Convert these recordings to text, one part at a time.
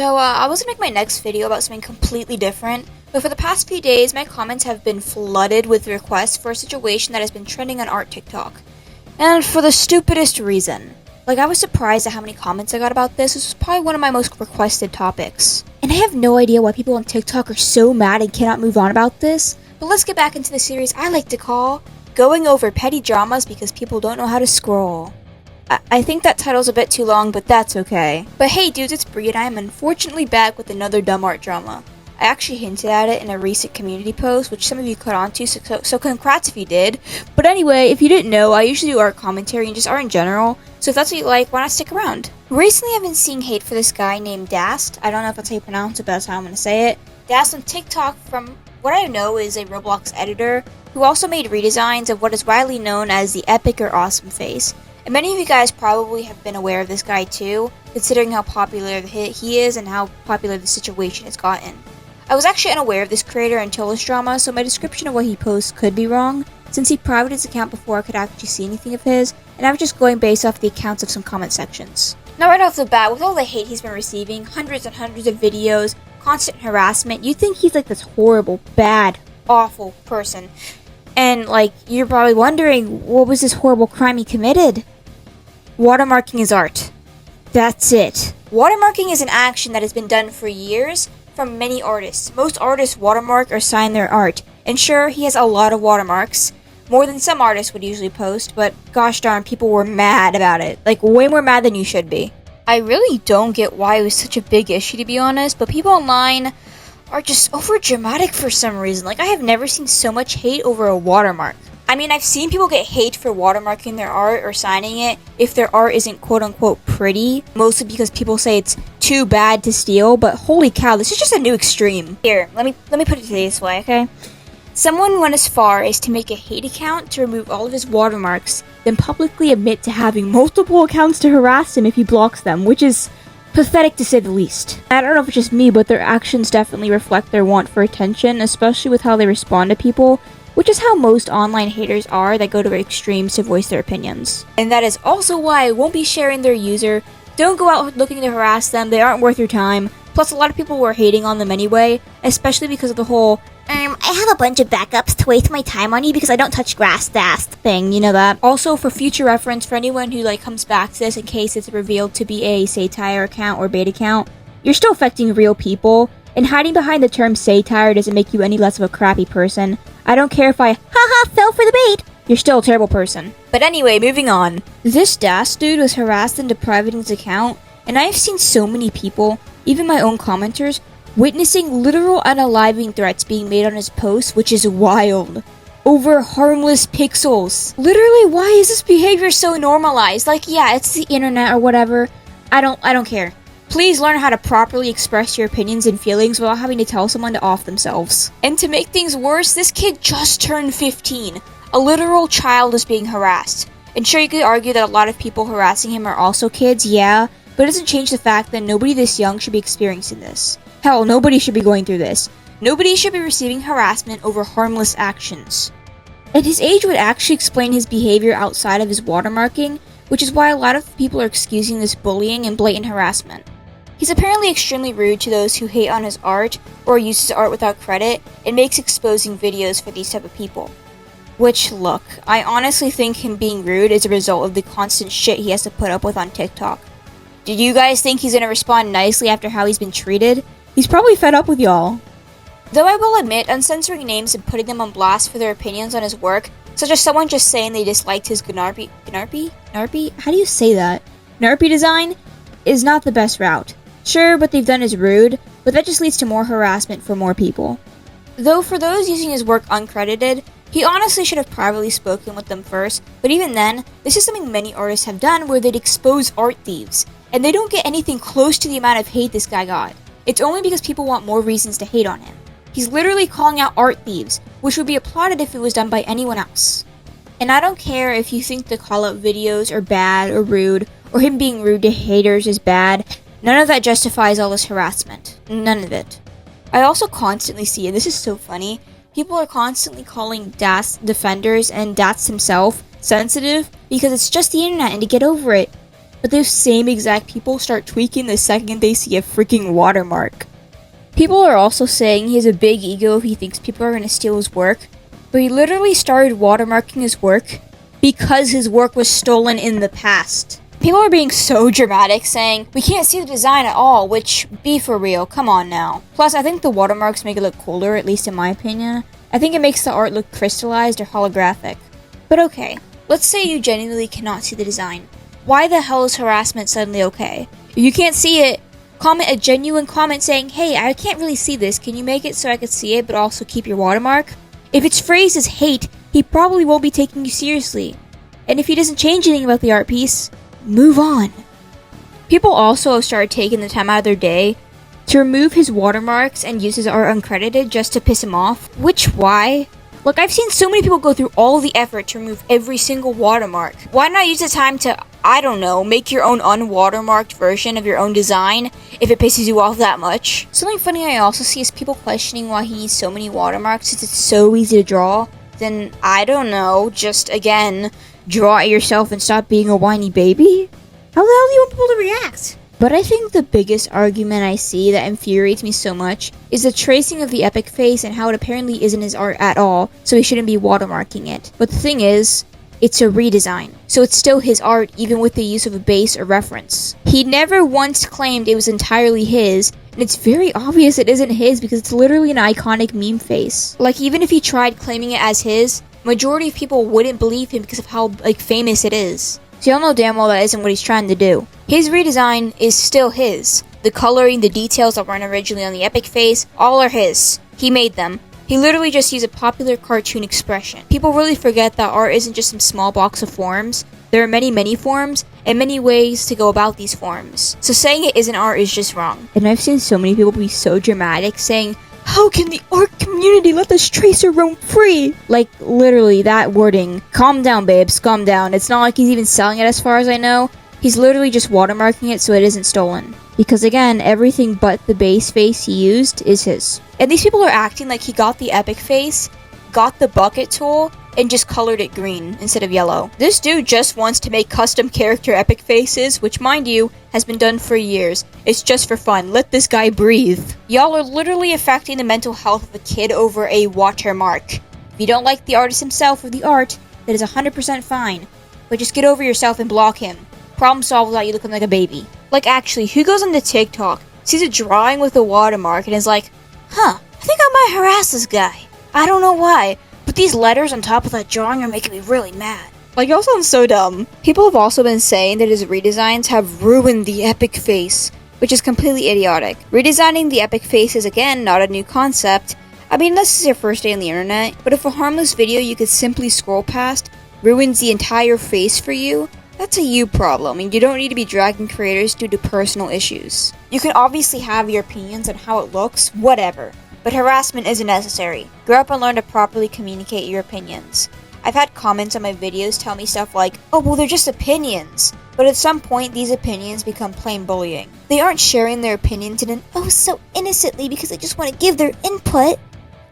So, I was gonna make my next video about something completely different, but for the past few days, my comments have been flooded with requests for a situation that has been trending on art TikTok. And for the stupidest reason. Like, I was surprised at how many comments I got about this. This was probably one of my most requested topics. And I have no idea why people on TikTok are so mad and cannot move on about this. But let's get back into the series I like to call Going Over Petty Dramas Because People Don't Know How to Scroll. I think that title's a bit too long, but that's okay. But hey dudes, it's Bree and I am unfortunately back with another dumb art drama. I actually hinted at it in a recent community post, which some of you caught on to, so congrats if you did. But anyway, if you didn't know, I usually do art commentary and just art in general, so if that's what you like, why not stick around? Recently I've been seeing hate for this guy named DAZT. I don't know if that's how you pronounce it, but that's how I'm going to say it. DAZT on TikTok, from what I know, is a Roblox editor who also made redesigns of what is widely known as the epic or awesome face. And many of you guys probably have been aware of this guy too, considering how popular he is and how popular the situation has gotten. I was actually unaware of this creator until this drama, so my description of what he posts could be wrong, since he privated his account before I could actually see anything of his, and I was just going based off the accounts of some comment sections. Now right off the bat, with all the hate he's been receiving, hundreds and hundreds of videos, constant harassment, you'd think he's like this horrible, bad, awful person. And like, you're probably wondering, what was this horrible crime he committed? Watermarking is art. That's it. Watermarking is an action that has been done for years from many artists. Most artists watermark or sign their art. And sure, he has a lot of watermarks. More than some artists would usually post, but gosh darn, people were mad about it. Like, way more mad than you should be. I really don't get why it was such a big issue, to be honest, but people online are just over dramatic for some reason. Like, I have never seen so much hate over a watermark. I mean, I've seen people get hate for watermarking their art or signing it if their art isn't quote-unquote pretty, mostly because people say it's too bad to steal, but holy cow, this is just a new extreme. Here, let me put it this way, okay? Someone went as far as to make a hate account to remove all of his watermarks, then publicly admit to having multiple accounts to harass him if he blocks them, which is pathetic to say the least. I don't know if it's just me, but their actions definitely reflect their want for attention, especially with how they respond to people, which is how most online haters are that go to extremes to voice their opinions. And that is also why I won't be sharing their user. Don't go out looking to harass them, they aren't worth your time. Plus, a lot of people were hating on them anyway, especially because of the whole, I have a bunch of backups to waste my time on you because I don't touch grass, DAZT thing, you know that. Also, for future reference, for anyone who comes back to this in case it's revealed to be a satire account or bait account, you're still affecting real people, and hiding behind the term satire doesn't make you any less of a crappy person. I don't care if I, fell for the bait. You're still a terrible person. But anyway, moving on. This DAZT dude was harassed into privating his account, and I've seen so many people, even my own commenters, witnessing literal unaliving threats being made on his posts, which is wild. Over harmless pixels. Literally, why is this behavior so normalized? Like, yeah, it's the internet or whatever. I don't care. Please learn how to properly express your opinions and feelings without having to tell someone to off themselves. And to make things worse, this kid just turned 15. A literal child is being harassed. And sure, you could argue that a lot of people harassing him are also kids, yeah, but it doesn't change the fact that nobody this young should be experiencing this. Hell, nobody should be going through this. Nobody should be receiving harassment over harmless actions. And his age would actually explain his behavior outside of his watermarking, which is why a lot of people are excusing this bullying and blatant harassment. He's apparently extremely rude to those who hate on his art or use his art without credit and makes exposing videos for these type of people. Which, look, I honestly think him being rude is a result of the constant shit he has to put up with on TikTok. Do you guys think he's gonna respond nicely after how he's been treated? He's probably fed up with y'all. Though I will admit, uncensoring names and putting them on blast for their opinions on his work, such as someone just saying they disliked his Gnarpy? How do you say that? Gnarpy design? Is not the best route. Sure, what they've done is rude, but that just leads to more harassment for more people. Though for those using his work uncredited, he honestly should have privately spoken with them first, but even then, this is something many artists have done where they'd expose art thieves, and they don't get anything close to the amount of hate this guy got. It's only because people want more reasons to hate on him. He's literally calling out art thieves, which would be applauded if it was done by anyone else. And I don't care if you think the call-out videos are bad or rude, or him being rude to haters is bad. None of that justifies all this harassment. None of it. I also constantly see, and this is so funny, people are constantly calling DAZT defenders and DAZT himself sensitive because it's just the internet and to get over it. but those same exact people start tweaking the second they see a freaking watermark. People are also saying he has a big ego if he thinks people are going to steal his work, but he literally started watermarking his work because his work was stolen in the past. People are being so dramatic, saying, we can't see the design at all, which, be for real, come on now. Plus, I think the watermarks make it look cooler, at least in my opinion. I think it makes the art look crystallized or holographic. But okay, let's say you genuinely cannot see the design. Why the hell is harassment suddenly okay? If you can't see it, comment a genuine comment saying, hey, I can't really see this, can you make it so I can see it but also keep your watermark? If it's phrased as hate, he probably won't be taking you seriously. And if he doesn't change anything about the art piece, move on. People also have started taking the time out of their day to remove his watermarks and use his art uncredited just to piss him off. Which, why? Look, I've seen so many people go through all the effort to remove every single watermark. Why not use the time to, I don't know, make your own unwatermarked version of your own design if it pisses you off that much? Something funny I also see is people questioning why he needs so many watermarks since it's so easy to draw. Then, I don't know, just again, draw it yourself and stop being a whiny baby? How the hell do you want people to react? But I think the biggest argument I see that infuriates me so much is the tracing of the epic face and how it apparently isn't his art at all, so he shouldn't be watermarking it. But the thing is, it's a redesign, so it's still his art even with the use of a base or reference. He never once claimed it was entirely his, and it's very obvious it isn't his because it's literally an iconic meme face. Like, even if he tried claiming it as his, majority of people wouldn't believe him because of how, famous it is. So y'all know damn well that isn't what he's trying to do. His redesign is still his. The coloring, the details that weren't originally on the epic face, all are his. He made them. He literally just used a popular cartoon expression. People really forget that art isn't just some small box of forms. There are many, many forms, and many ways to go about these forms. So saying it isn't art is just wrong. And I've seen so many people be so dramatic, saying, how can the art community let this tracer roam free? Like, literally, that wording. Calm down, babes, calm down. It's not like he's even selling it as far as I know. He's literally just watermarking it so it isn't stolen. Because again, everything but the base face he used is his. And these people are acting like he got the epic face, got the bucket tool, and just colored it green instead of yellow. This dude just wants to make custom character epic faces, which, mind you, has been done for years. It's just for fun. Let this guy breathe. Y'all are literally affecting the mental health of a kid over a watermark. If you don't like the artist himself or the art, that is 100% fine. But just get over yourself and block him. Problem solved without you looking like a baby. Like, actually, who goes onto TikTok, sees a drawing with a watermark, and is like, I think I might harass this guy. I don't know why, but these letters on top of that drawing are making me really mad. Like, y'all sound so dumb. People have also been saying that his redesigns have ruined the epic face, which is completely idiotic. Redesigning the epic face is, again, not a new concept. I mean, this is your first day on the internet, but if a harmless video you could simply scroll past ruins the entire face for you, that's a you problem, and you don't need to be dragging creators due to personal issues. You can obviously have your opinions on how it looks, whatever, but harassment isn't necessary. Grow up and learn to properly communicate your opinions. I've had comments on my videos tell me stuff like, oh, well, they're just opinions. But at some point, these opinions become plain bullying. They aren't sharing their opinions in an oh so innocently because they just want to give their input.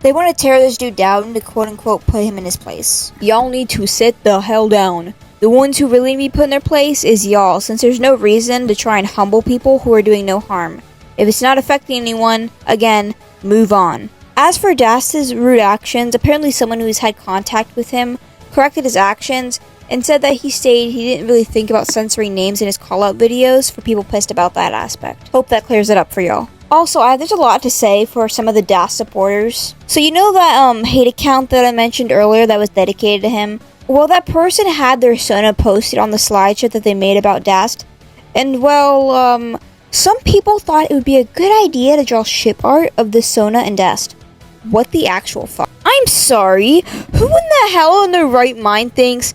They want to tear this dude down to quote-unquote put him in his place. Y'all need to sit the hell down. The ones who really need to be put in their place is y'all, since there's no reason to try and humble people who are doing no harm. If it's not affecting anyone, again, move on. As for DAZT's rude actions, apparently someone who's had contact with him corrected his actions and said that he stated he didn't really think about censoring names in his call-out videos for people pissed about that aspect. Hope that clears it up for y'all. Also, there's a lot to say for some of the DAZT supporters. So you know that hate account that I mentioned earlier that was dedicated to him? Well, that person had their Sona posted on the slideshow that they made about DAZT. And, well, some people thought it would be a good idea to draw ship art of the Sona and DAZT. What the actual fuck? I'm sorry, who in the hell in their right mind thinks,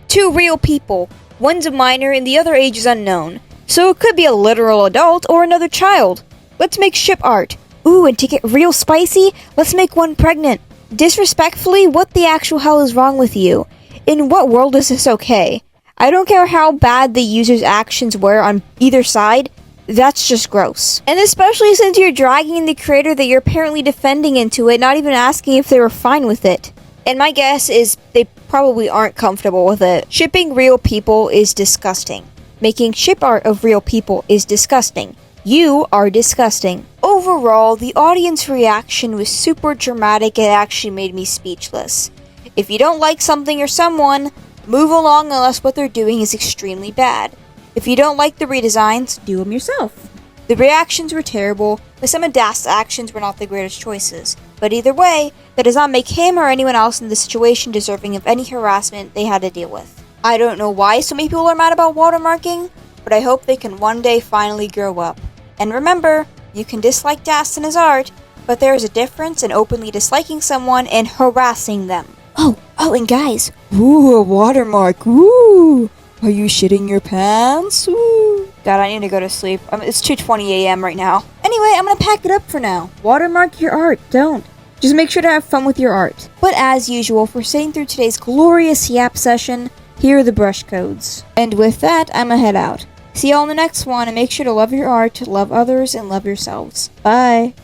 two real people, one's a minor and the other age is unknown, so it could be a literal adult or another child. Let's make ship art. Ooh, and to get real spicy, let's make one pregnant. Disrespectfully, what the actual hell is wrong with you? In what world is this okay? I don't care how bad the user's actions were on either side, that's just gross. And especially since you're dragging the creator that you're apparently defending into it, not even asking if they were fine with it. And my guess is they probably aren't comfortable with it. Shipping real people is disgusting. Making ship art of real people is disgusting. You are disgusting. Overall, the audience reaction was super dramatic. It actually made me speechless. If you don't like something or someone, move along unless what they're doing is extremely bad. If you don't like the redesigns, do them yourself. The reactions were terrible, but some of DAZT's actions were not the greatest choices. But either way, that does not make him or anyone else in the situation deserving of any harassment they had to deal with. I don't know why so many people are mad about watermarking, but I hope they can one day finally grow up. And remember, you can dislike DAZT and his art, but there is a difference in openly disliking someone and harassing them. Oh, and guys. Ooh, a watermark. Ooh. Are you shitting your pants? Ooh. God, I need to go to sleep. It's 2:20 a.m. right now. Anyway, I'm gonna pack it up for now. Watermark your art. Don't. Just make sure to have fun with your art. But as usual, for sitting through today's glorious yap session, here are the brush codes. And with that, I'ma head out. See y'all in the next one, and make sure to love your art, love others, and love yourselves. Bye!